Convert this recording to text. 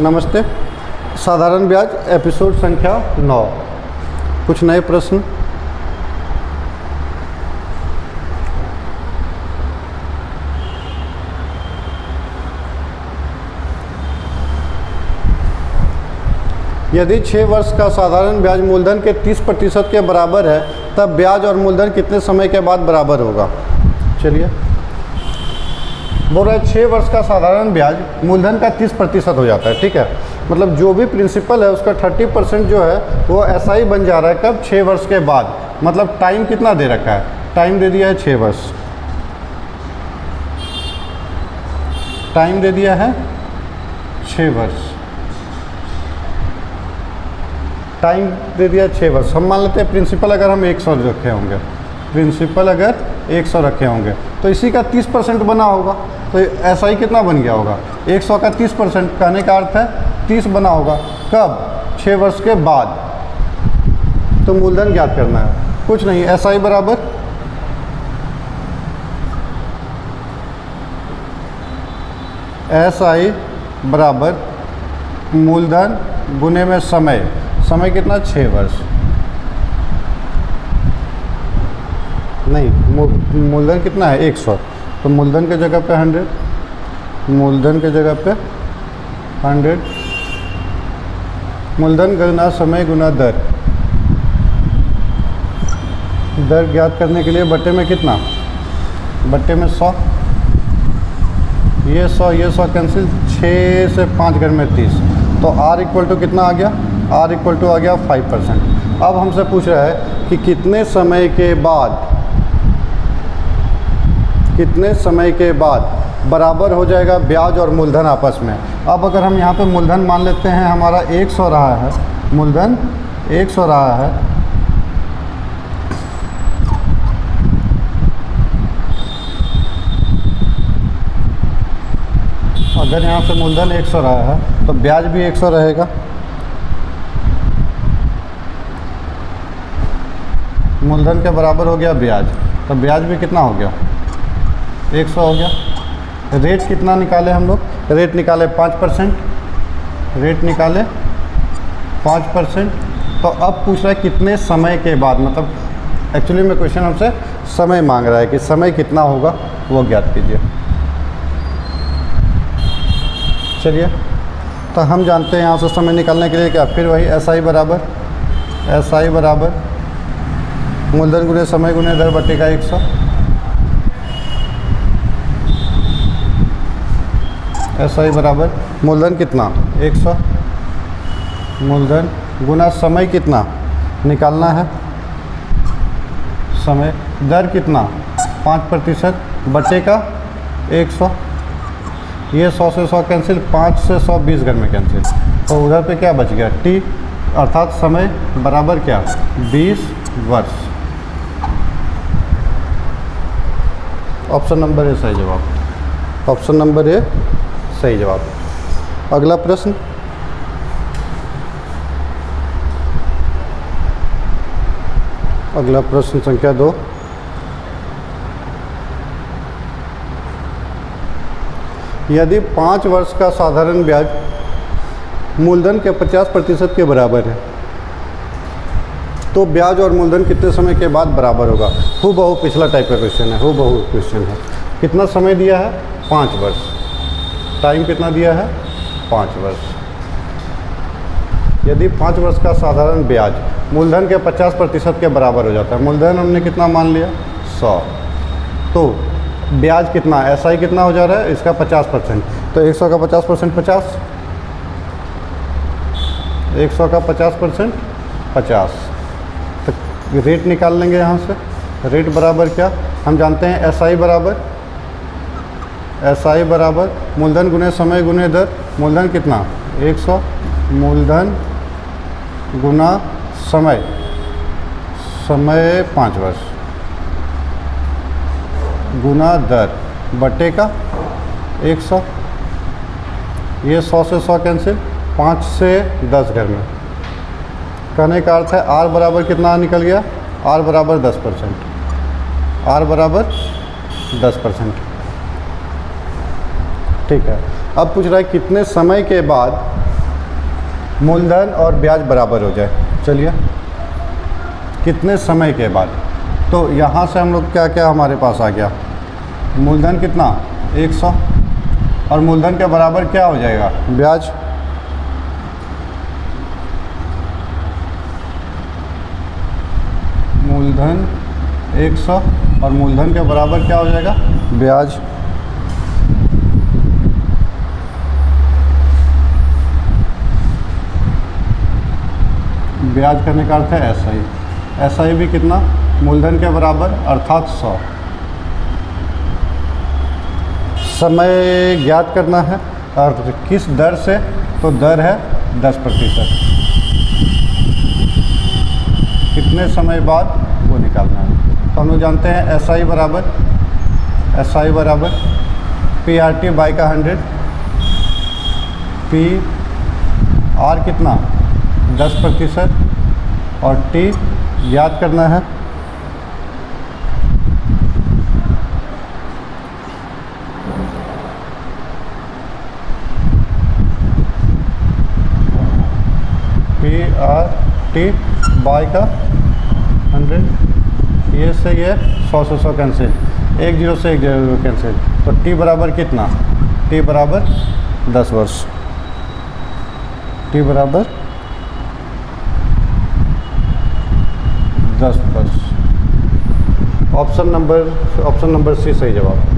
नमस्ते। साधारण ब्याज एपिसोड संख्या 9। कुछ नए प्रश्न। यदि 6 वर्ष का साधारण ब्याज मूलधन के 30% के बराबर है तब ब्याज और मूलधन कितने समय के बाद बराबर होगा। चलिए, बोल रहा है 6 वर्ष का साधारण ब्याज मूलधन का 30% हो जाता है। ठीक है, मतलब जो भी प्रिंसिपल है उसका 30% जो है वो ऐसा ही बन जा रहा है। कब? 6 वर्ष के बाद। मतलब टाइम कितना दे रखा है? टाइम दे दिया है 6 वर्ष। टाइम दे दिया है 6 वर्ष। टाइम दे दिया 6 वर्ष। हम मान लेते हैं प्रिंसिपल अगर हम 100 रखे होंगे, प्रिंसिपल अगर 100 रखे होंगे तो इसी का 30% बना होगा। तो ऐसा ही कितना बन गया होगा? 100 का 30%। कहने का अर्थ है 30 बना होगा। कब? 6 वर्ष के बाद। तो मूलधन ज्ञात करना है। कुछ नहीं, SI बराबर SI बराबर मूलधन गुने में समय। समय कितना? 6 वर्ष। नहीं, मूलधन कितना है? 100। तो मूलधन के जगह पे 100, मूलधन के जगह पे 100, मूलधन गुना समय गुना दर। दर ज्ञात करने के लिए बट्टे में कितना? बट्टे में 100। ये 100 कैंसिल। 6 से 5 घर में 30। तो R इक्वल टू कितना आ गया? R इक्वल टू आ गया 5%। अब हमसे पूछ रहा है कि कितने समय के बाद बराबर हो जाएगा ब्याज और मूलधन आपस में। अब अगर हम यहाँ पे मूलधन मान लेते हैं हमारा 100 रहा है, मूलधन 100 रहा है, अगर यहाँ से मूलधन 100 रहा है तो ब्याज भी 100 रहेगा। मूलधन के बराबर हो गया ब्याज, तो ब्याज भी कितना हो गया? 100 हो गया। रेट कितना निकाले हम लोग? रेट निकाले 5%। रेट निकाले 5%। तो अब पूछ रहा है कितने समय के बाद, मतलब एक्चुअली में क्वेश्चन हमसे समय मांग रहा है कि समय कितना होगा वो ज्ञात कीजिए। चलिए, तो हम जानते हैं यहाँ से समय निकालने के लिए क्या, फिर वही SI बराबर मूलधन गुने समय गुने दर बट्टे का 100। SI बराबर मूलधन कितना? 100, मूलधन गुना समय कितना निकालना है? समय। दर कितना? 5% बट्टे का 100। ये 100 से 100 कैंसिल। 5 से 100 20 घर में कैंसिल। तो उधर पे क्या बच गया? T, अर्थात समय बराबर क्या? 20 वर्ष। ऑप्शन नंबर ए सही जवाब। ऑप्शन नंबर ए सही जवाब। अगला प्रश्न। अगला प्रश्न संख्या 2। यदि 5 वर्ष का साधारण ब्याज मूलधन के 50% के बराबर है तो ब्याज और मूलधन कितने समय के बाद बराबर होगा। हूबहू पिछला टाइप का क्वेश्चन है, हूबहू क्वेश्चन है। कितना समय दिया है? 5 वर्ष। टाइम कितना दिया है? 5 वर्ष। यदि 5 वर्ष का साधारण ब्याज मूलधन के 50% के बराबर हो जाता है, मूलधन हमने कितना मान लिया? 100। तो ब्याज कितना? SI कितना हो जा रहा है? इसका 50%। तो 100 का 50% 50। 100 का 50% 50। तो रेट निकाल लेंगे यहाँ से। रेट बराबर क्या? हम जानते हैं SI बराबर मूलधन गुने समय गुने दर। मूलधन कितना? 100, मूलधन गुना समय 5 वर्ष गुना दर बट्टे का 100। ये 100 से 100 कैंसिल। 5 से 10 घर में। कहने का अर्थ है R बराबर कितना निकल गया? R बराबर 10%। R बराबर 10%। ठीक है। अब पूछ रहा है कितने समय के बाद मूलधन और ब्याज बराबर हो जाए। चलिए, कितने समय के बाद, तो यहाँ से हम लोग क्या क्या हमारे पास आ गया, मूलधन कितना 100 और मूलधन के बराबर क्या हो जाएगा ब्याज। मूलधन 100 और मूलधन के बराबर क्या हो जाएगा ब्याज। ब्याज करने का अर्थ है SI। SI भी कितना, मूलधन के बराबर अर्थात 100। समय ज्ञात करना है और किस दर से, तो दर है 10%। कितने समय बाद वो निकालना है, तो हम लोग जानते हैं SI बराबर PRT बाई का 100, PR कितना 10% और T याद करना है PRT बाई का 100। ये से ये 100 से 100 कैंसिल, 1 0 से 1 0 कैंसिल, तो T बराबर कितना, T बराबर 10 वर्ष। T बराबर 10 वर्ष। ऑप्शन नंबर C सही जवाब।